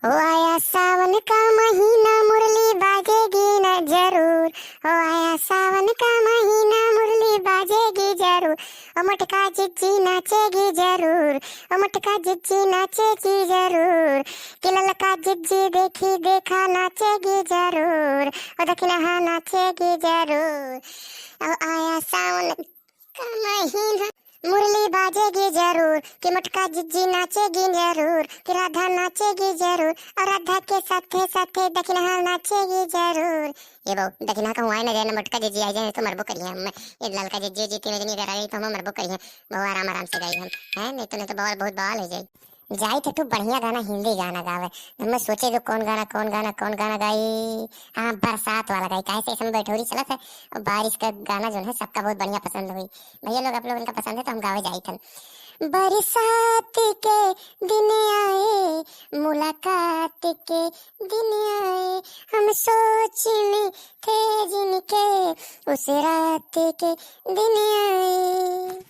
ओ आया सावन का महीना मुरली बाजेगी न जरूर। ओ आया सावन का महीना मुरली बाजेगी जरूर। ओ मटका जिज्जी नाचेगी जरूर। ओ मटका जिज्जी नाचेगी जरूर। कि ललका जिज्जी देखी देखा नाचेगी जरूर। ओ दखिना नाचेगी जरूर। ओ आया सावन का महीना मुरली बाजेगी जरूर। कि मटका जिज्जी नाचेगी जरूर। कि राधा नाचेगी जरूर। और राधा के साथे साथे दक्षिणा नाचेगी जरूर। ये बहु दक्षिणा का हुआ ना जाए ना मटका जिज्जी आ जाए तो मरबो करिए हम। ये ललका जिज्जी जीती में नहीं अगर आई तो हम मरबो करिए। बहु आराम आराम से गाई हम है नहीं तो बहुत बवाल हो जाए। जाई तो तू बढ़िया गाना हिंदी गाना गावे। मैं सोचे जो कौन गाना गाई। हाँ बरसात वाला गाई काहे से इसमें बैठोरी चलत है। और बारिश का गाना जो है सबका बहुत बढ़िया पसंद हुई। भैया लोग आप लोगों का पसंद है तो हम गावे जाई थन। बरसात के दिन आए मुलाकात के दिन आए। हम सोचने थे जिनके उस रात के दिन आए।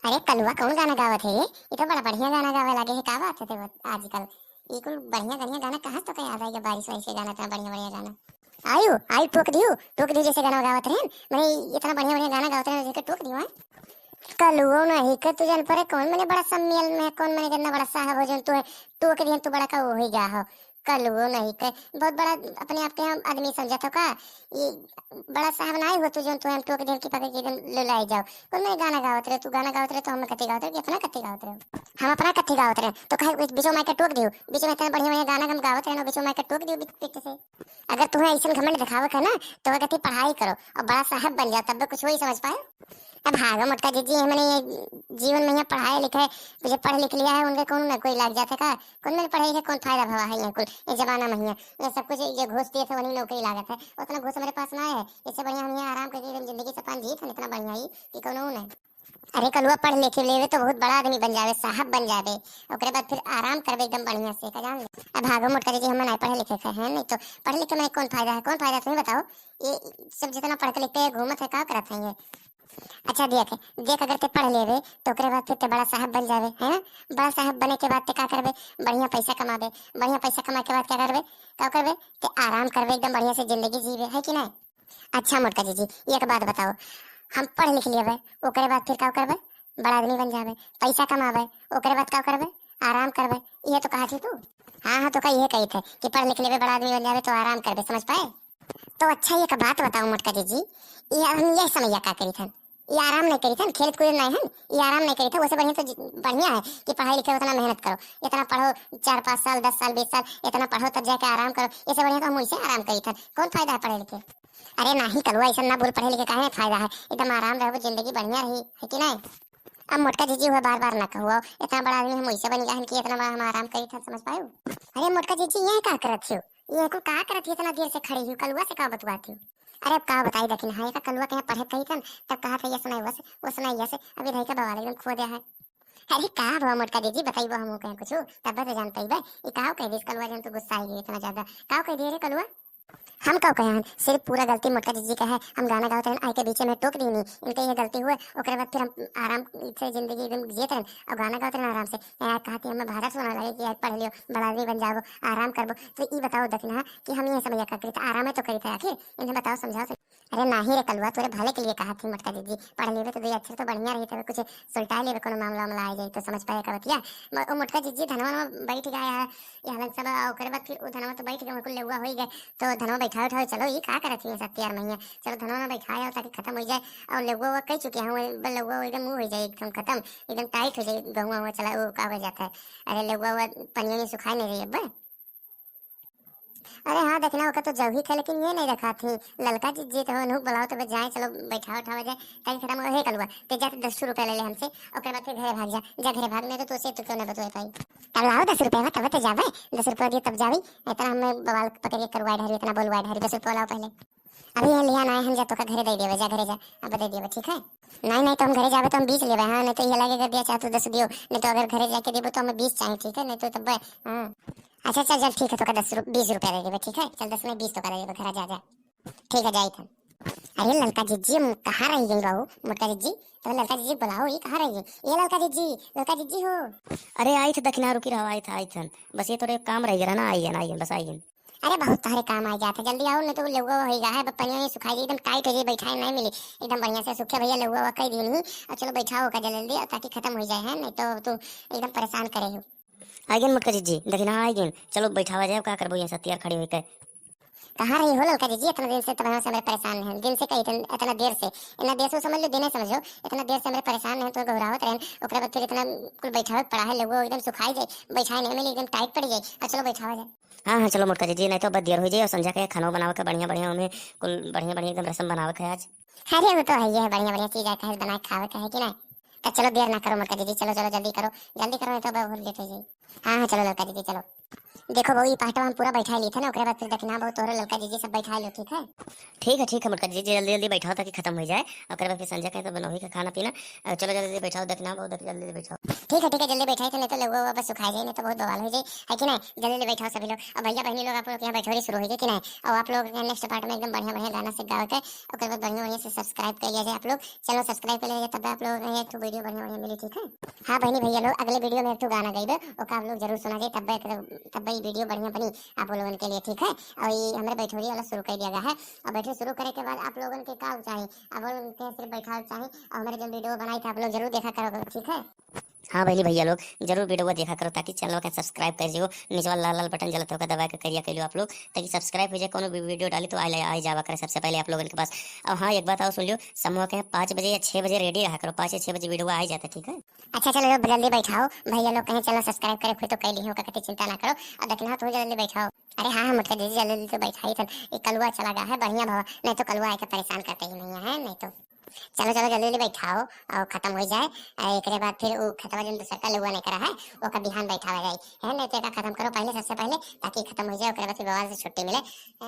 अरे कलुआ कौन गाना गावत है ये तो बड़ा बढ़िया गाना गावे लगे है। का बात है आजकल ये कुल बढ़िया बढ़िया गाना कहाँ तो कहीं याद आएगा। बारिश वारिश के गाना इतना बढ़िया बढ़िया गाना आयु आई टोक दियो जैसे गाना गावत रहे मैंने इतना बढ़िया बढ़िया गाना गावत रहे जैसे टोक दियो। कलुओ नहीं के तू जान परे कौन मैंने बड़ा सम्मेलन में कौन मैंने कितना बड़ा साहब हो जन तू है टोक दियन तू बड़ा का हो ही गया हो। कलुओ नहीं के बहुत बड़ा अपने आप के हम आदमी समझा था का ये बड़ा साहब ना हो तू जन तू हम टोक दियन की पकड़ के ले लाई जाओ। कौन मैं गाना गावत रहे तू गाना गावत रहे तो हम कथी गावत रहे अपना कथी गावत रहे हम अपना कथी गावत रहे तो कहे बीचों में का टोक दियो बीच में इतना बढ़िया बढ़िया गाना हम गावत रहे बीचों में का टोक दियो पीछे से। अगर तुम्हें ऐसा घमंड दिखावे का ना तो कथी पढ़ाई करो और बड़ा साहब बन जाओ तब कुछ वही समझ पाए। अब भागो मोटका जी मैंने ये जीवन में यहाँ पढ़ाया लिखा है मुझे पढ़ लिख लिया है उनके कौन ना कोई लग जाता का कौन मैंने पढ़ाई है कौन फायदा भवा है यहाँ कुल ये जमाना में ये सब कुछ ये घूस दिए थे वही नौकरी लागत है उतना घूस मेरे पास ना है। इससे बढ़िया हम यहाँ आराम करके जिंदगी सपान जी थे इतना बढ़िया ही कि कौन है। अरे कलुआ पढ़ लिख लेवे तो बहुत बड़ा आदमी बन जावे साहब बन जावे ओकरे बाद फिर आराम करवे एकदम बढ़िया से का जान ले। अब भागो मोटका जी हम नहीं पढ़े लिखे है नहीं तो पढ़ लिख के मैं कौन फायदा तुम्हें बताओ। ये सब जितना पढ़ के लिखते घूमत है क्या करत है ये। अच्छा देख अगर ते पढ़ लेवे तो ओकरे बाद फिर ते बड़ा साहब बन जावे है ना। बड़ा साहब बने के बाद ते का करवे बढ़िया पैसा कमावे बढ़िया पैसा कमा के बाद क्या करवे ते आराम करवे एकदम बढ़िया से जिंदगी जीवे है कि नहीं। अच्छा मोटका जी एक बात बताओ हम पढ़ लिख लेवे ओकरे बाद फिर क्या करवे बड़ा आदमी बन जावे पैसा कमावे ओकरे बाद क्या करवे आराम करवे ये तो कहा थी तू। हाँ तो का ये कही थे कि पढ़ लिख लेवे बड़ा आदमी बन जावे तो आराम करवे समझ पाए। तो अच्छा ये बात बताओ मोटका जी ये हम ये समझिया का करी थन ये आराम नहीं करी थन खेल कूद नहीं है ये आराम नहीं करी था वैसे बढ़िया तो बढ़िया है कि पढ़ाई लिखे उतना मेहनत करो इतना पढ़ो 4-5 साल 10 साल 20 साल इतना पढ़ो तब जाके आराम करो इससे बढ़िया तो हम वैसे आराम करी थन कौन फायदा है पढ़े लिखे। अरे नहीं कलुआ ऐसा ना बोल पढ़े लिखे काहे फायदा है एकदम आराम रहो जिंदगी बढ़िया रही है कि नहीं। अब मोटका जी हुआ बार ना कहो इतना बड़ा आदमी हम वैसे बन गए कि इतना बड़ा हम आराम करी था समझ पाए। अरे मोटका जी ये क्या करत हो ये को का करत इतना देर से खड़ी हुई कलुआ से का बतवाती हूँ। अरे अब का बताई दखिन हाय का कलुआ कहीं पढ़े कही थन तब कहा था ये सुनाई वो सुनाई ऐसे अभी धई का बवाल एकदम खो दिया है। अरे का भवा मोटका जी बताइबो हम कहीं कुछ तब तो जान पाइबे ये का कह दिस कलुआ जन तो गुस्सा आई इतना ज्यादा का कह दिए रे कलुआ। हम का कहे हैं सिर्फ पूरा गलती मोटका जी का है हम गाना गाते हैं आई के बीच में टोक दी नहीं इनके ये गलती हुए ओकरे बाद फिर हम आराम से जिंदगी एकदम जीते हैं और गाना गाते हैं आराम से यार कहा कि हमें भारत सुना लगे कि यार पढ़ लियो बड़ा आदमी बन जाओ आराम करबो तो ये बताओ दखना कि हम ये समझ कर करी आराम है तो करी था आखिर इन्हें बताओ समझाओ। अरे नाही रे कलुआ तोरे भले के लिए कहा थी मोटका जी पढ़ लेवे तो दो अक्षर तो बढ़िया रही तब कुछ सुलटा लेवे कोनो मामला आ जाए तो समझ पाए का बतिया। ओ मोटका जी धनवा में बैठ गया है ये हलन सब ओकरे बाद फिर धनवा तो बैठ गए कुल लेवा हो गए तो धनवा बैठा उठाओ चलो ये का करत है 7-8 महीने चलो धनवा में बैठाया ताकि खत्म हो जाए और लेवा कह चुके हैं लेवा एकदम मुंह हो जाए एकदम खत्म एकदम टाइट हो जाए गहुआ चला वो का हो जाता है। अरे लेवा पनियों में सुखा नहीं रही अब। अरे हाँ देखना होगा तो जब ही थे लेकिन ये नहीं रखा थी ललका जी तो नुक बुलाओ तो जाए चलो बैठा उठा जाए ताकि खत्म हो कलुआ ते जाते 10 रुपए ले ले हमसे और बाद फिर घरे भाग जा घरे भागने तो से तो क्यों ना बतवाए पाई तब लाओ 10 रुपए में तब तो जावे 10 रुपए दिए तब जावी इतना हमें बवाल पकड़ के करवाए ढारी इतना बोलवाए ढारी 10 रुपए लाओ पहले अभी यहाँ लिया ना हम जा तो का घरे दे देवे जा घरे जा अब दे देवे ठीक है। नहीं तो हम घरे जावे तो हम 20 लेवे हाँ नहीं तो ये लगेगा दिया चाहे तो 10 दियो नहीं तो अगर घरे जाके देबो तो हमें 20 चाहिए ठीक है नहीं तो तब हाँ अच्छा चल ठीक है तो का 20 रुपया दे देवे ठीक है चल 10 में 20 तो का दे देवे घर जा ठीक है जाई था। अरे ललका जिज्जी कहाँ रही गई बहू मोटका जिज्जी? तो ललका जिज्जी बुलाओ, ये कहाँ रही है? ये ललका जिज्जी हो। अरे आई थे दक्षिणा रुकी रहो आई थन बस ये थोड़े काम रह गया ना आई गन बस आई गन। अरे बहुत तारे काम आ जाते, जल्दी आओ नहीं तो लउआ होएगा है पनिया सुखाई दी एकदम टाइट हो जाए, बैठाए नहीं मिली एकदम बढ़िया से सूखे भैया लउआ कह दी नहीं। और चलो बैठाओ का जल्दी और ताकि खत्म हो जाए है, नहीं तो तू एकदम परेशान करे हो। आई गन मोटका जी दक्षिणा आई गन, चलो बैठावा जाए का करबो यहाँ सत्यार खड़ी हुई कहाँ रही हो ललका जी? इतना दिन से तब से मेरे परेशान है, दिन से कही इतना देर से, इतना देर से समझ लो दिन समझो, इतना देर से मेरे परेशान है तो घबरावत रहे ओकरे बाद फिर इतना कुल बैठावत पड़ा है लउआ एकदम सुखाई जाए, बैठाए नहीं मिली एकदम टाइट पड़ जाए। और चलो बैठावा जाए। हाँ चलो मोटका जी नहीं तो बस देर हो जाए और संध्या के खाना बनावे के बढ़िया बढ़िया हमें कुल बढ़िया बढ़िया एकदम रसम बनावे के आज। अरे वो तो है, ये बढ़िया बढ़िया चीज है बना खावे का है कि नहीं? तो चलो देर ना करो मोटका जी, चलो चलो जल्दी करो नहीं तो बहुत लेट हो जाए। हाँ चलो ललका जी चलो। देखो बहू ये पाटवा हम पूरा बैठा लिए थे ना, ओकरे बाद फिर दक्षिणा बहुत तोहरे ललका जी सब बैठा लो, ठीक है? ठीक है मोटका जी जल्दी जल्दी बैठाओ ताकि खत्म हो जाए और फिर फिर संजय के तो बनोही का खाना पीना। चलो जल्दी बैठाओ दक्षिणा बहुत जल्दी जल्दी बैठाओ। ठीक है जल्दी बैठाए थे, नहीं तो लोग बस सुखाई जाए नहीं तो बहुत बवाल हो जाए, है कि नहीं? जल्दी बैठाओ सभी लोग। और भैया बहनी लोग आप लोग यहाँ बैठोरी शुरू हो जाए कि नहीं? और आप लोग नेक्स्ट पार्ट में एकदम बढ़िया बढ़िया गाना से गाओ के और बाद बढ़िया बढ़िया से सब्सक्राइब कर लिया जाए आप लोग। चलो सब्सक्राइब कर लीजिए तब आप लोग एक तो वीडियो बढ़िया बढ़िया मिली, ठीक है? हाँ बहनी भैया लोग अगले वीडियो में एक तो गाना गाइबे और आप लोग जरूर सुना जाए, तब वीडियो बढ़िया बनी आप लोगों के लिए, ठीक है? और ये हमारे बैठोरी वाला शुरू कर दिया गया है और बैठे शुरू करे के बाद आप लोगों के क्या चाहिए, आप लोगों के सिर्फ बैठा चाहिए और हमारे जो वीडियो बनाई था आप लोग जरूर देखा करोगे, ठीक है? हाँ बहनी भैया लोग जरूर वीडियो देखा करो ताकि चैनल को सब्सक्राइब कर जियो, नीचे वाला लाल लाल बटन जलता होगा दबा के करिया कर लो आप लोग ताकि सब्सक्राइब हो जाए, कोनो भी वीडियो डाली तो आई जावा करे सबसे पहले आप लोगों के पास। और हाँ एक बात और सुन लियो, समूह के 5 बजे या 6 बजे रेडी रहा करो, 5 या 6 बजे वीडियो आ जाता, ठीक है? अच्छा चलो जल्दी बैठाओ भैया लोग, कहीं चलो सब्सक्राइब करे फिर तो कह ली होगा, चिंता ना करो और देखना तो जल्दी बैठाओ। अरे हाँ मोटका जी जल्दी तो बैठाई था, एक कलुआ चला गया है बढ़िया भाव, नहीं तो कलुआ आके परेशान करते ही नहीं है, नहीं तो चलो चलो जल्दी बैठाओ और खत्म हो जाए। एक बाद फिर वो खतवा जो दूसरा का लुआ नहीं करा है वो का बिहान बैठा जाए है, नहीं तो खत्म करो पहले सबसे पहले ताकि खत्म हो जाए, उसके बाद फिर बवाल से छुट्टी मिले,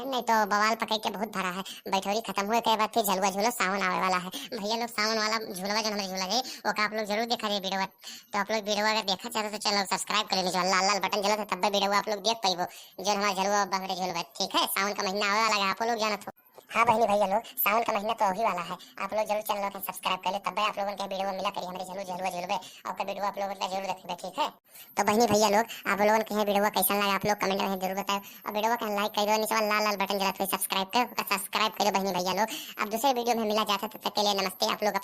नहीं तो बवाल पकड़ के बहुत भरा है। बैठोरी खत्म हुए के बाद फिर झलुआ झूलो सावन आने वाला है भैया लोग, सावन वाला झूलवा जो हमारे झूला गए वो का आप लोग जरूर देखा रहे वीडियो, तो आप लोग वीडियो अगर देखा चाहते तो चलो सब्सक्राइब कर लीजिए, लाल लाल बटन जला तब वीडियो आप लोग देख पाइबो जो हमारा झलुआ बकरे झूलवा, ठीक है? सावन का महीना आने वाला है आप लोग जाना तो। हाँ बहनी भैया लोग सावन का महीना तो वही वाला है, आप लोग जरूर चैनल को सब्सक्राइब कर ले तब आप लोगों के वीडियो मिला करिए हमारे झलुआ झुलवे आपका वीडियो आप लोगों का जरूर देखेंगे, ठीक है? तो बहनी भैया लोग आप लोगों के वीडियो कैसा लगा आप लोग कमेंट में जरूर बताओ और वीडियो को लाइक कर दो, नीचे वाला लाल लाल बटन जला तो सब्सक्राइब करो बहनी भैया लोग। अब दूसरे वीडियो में मिला जाता है, तब तक के लिए नमस्ते आप लोग।